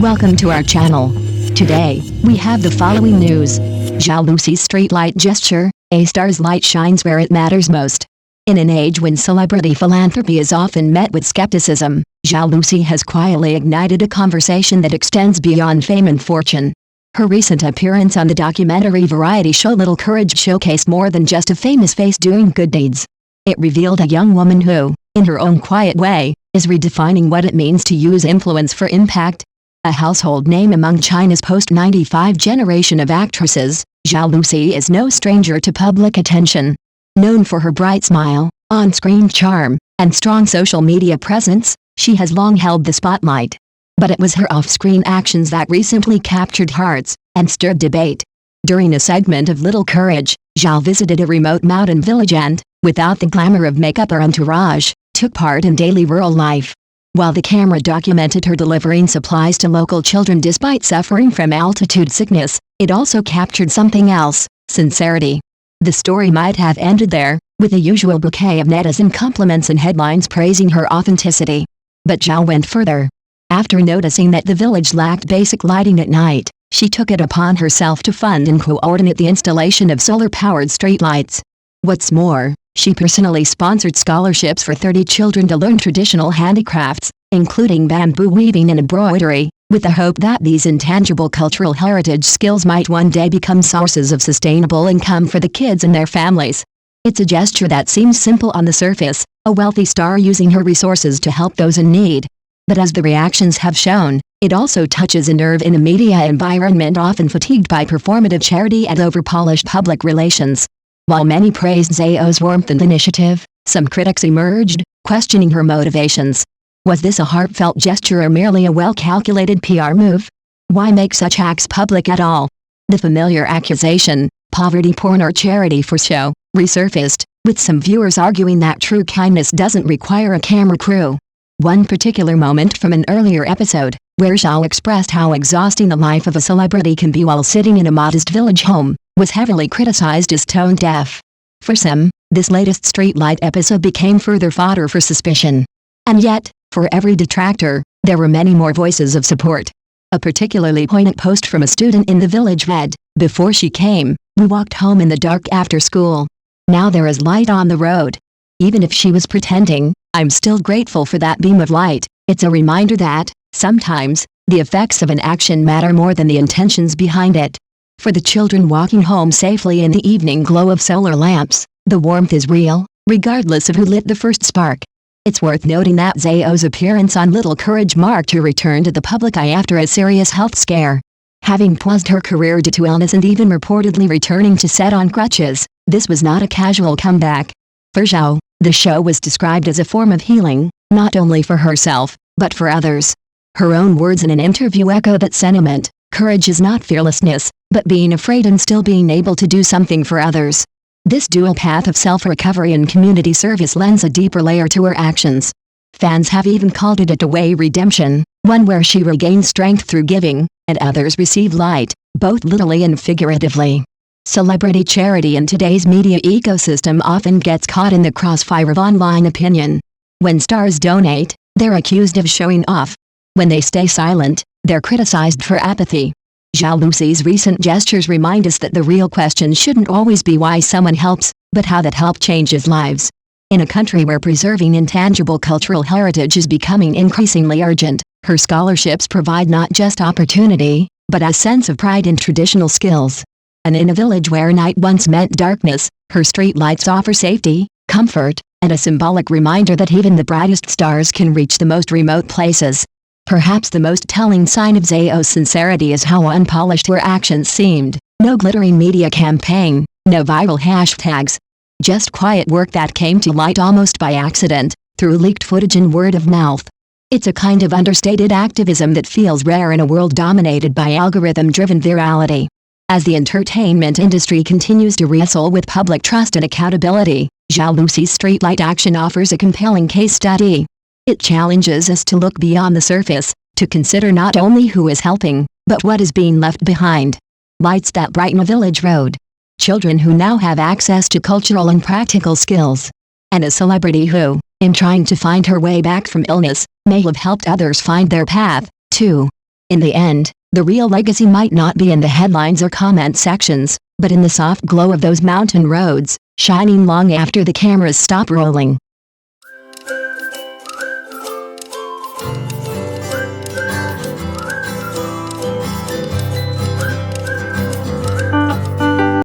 Welcome to our channel. Today, we have the following news. Zhao Lusi's streetlight gesture, a star's light shines where it matters most. In an age when celebrity philanthropy is often met with skepticism, Zhao Lusi has quietly ignited a conversation that extends beyond fame and fortune. Her recent appearance on the documentary variety show Little Courage showcased more than just a famous face doing good deeds. It revealed a young woman who, in her own quiet way, is redefining what it means to use influence for impact. A household name among China's post-95 generation of actresses, Zhao Lusi is no stranger to public attention. Known for her bright smile, on-screen charm, and strong social media presence, she has long held the spotlight. But it was her off-screen actions that recently captured hearts and stirred debate. During a segment of Little Courage, Zhao visited a remote mountain village and, without the glamour of makeup or entourage, took part in daily rural life. While the camera documented her delivering supplies to local children despite suffering from altitude sickness, it also captured something else: sincerity. The story might have ended there, with the usual bouquet of netizen compliments and headlines praising her authenticity. But Zhao went further. After noticing that the village lacked basic lighting at night, she took it upon herself to fund and coordinate the installation of solar-powered streetlights. What's more, she personally sponsored scholarships for 30 children to learn traditional handicrafts, including bamboo weaving and embroidery, with the hope that these intangible cultural heritage skills might one day become sources of sustainable income for the kids and their families. It's a gesture that seems simple on the surface, a wealthy star using her resources to help those in need. But as the reactions have shown, it also touches a nerve in a media environment often fatigued by performative charity and over-polished public relations. While many praised Zhao's warmth and initiative, some critics emerged, questioning her motivations. Was this a heartfelt gesture or merely a well-calculated PR move? Why make such acts public at all? The familiar accusation, poverty porn or charity for show, resurfaced, with some viewers arguing that true kindness doesn't require a camera crew. One particular moment from an earlier episode, where Zhao expressed how exhausting the life of a celebrity can be while sitting in a modest village home, was heavily criticized as tone-deaf. For some, this latest Streetlight episode became further fodder for suspicion. And yet, for every detractor, there were many more voices of support. A particularly poignant post from a student in the village read, "Before she came, we walked home in the dark after school. Now there is light on the road. Even if she was pretending, I'm still grateful for that beam of light." It's a reminder that, sometimes, the effects of an action matter more than the intentions behind it. For the children walking home safely in the evening glow of solar lamps, the warmth is real, regardless of who lit the first spark. It's worth noting that Zhao's appearance on Little Courage marked her return to the public eye after a serious health scare. Having paused her career due to illness and even reportedly returning to set on crutches, this was not a casual comeback. For Zhao, the show was described as a form of healing, not only for herself, but for others. Her own words in an interview echo that sentiment: courage is not fearlessness, but being afraid and still being able to do something for others. This dual path of self-recovery and community service lends a deeper layer to her actions. Fans have even called it a two-way redemption, one where she regains strength through giving, and others receive light, both literally and figuratively. Celebrity charity in today's media ecosystem often gets caught in the crossfire of online opinion. When stars donate, they're accused of showing off. When they stay silent, they're criticized for apathy. Zhao Lusi's recent gestures remind us that the real question shouldn't always be why someone helps, but how that help changes lives. In a country where preserving intangible cultural heritage is becoming increasingly urgent, her scholarships provide not just opportunity, but a sense of pride in traditional skills. And in a village where night once meant darkness, her streetlights offer safety, comfort, and a symbolic reminder that even the brightest stars can reach the most remote places. Perhaps the most telling sign of Zhao's sincerity is how unpolished her actions seemed. No glittering media campaign, no viral hashtags. Just quiet work that came to light almost by accident, through leaked footage and word of mouth. It's a kind of understated activism that feels rare in a world dominated by algorithm-driven virality. As the entertainment industry continues to wrestle with public trust and accountability, Zhao Lusi's Streetlight action offers a compelling case study. It challenges us to look beyond the surface, to consider not only who is helping, but what is being left behind. Lights that brighten a village road. Children who now have access to cultural and practical skills. And a celebrity who, in trying to find her way back from illness, may have helped others find their path, too. In the end, the real legacy might not be in the headlines or comment sections, but in the soft glow of those mountain roads, shining long after the cameras stop rolling.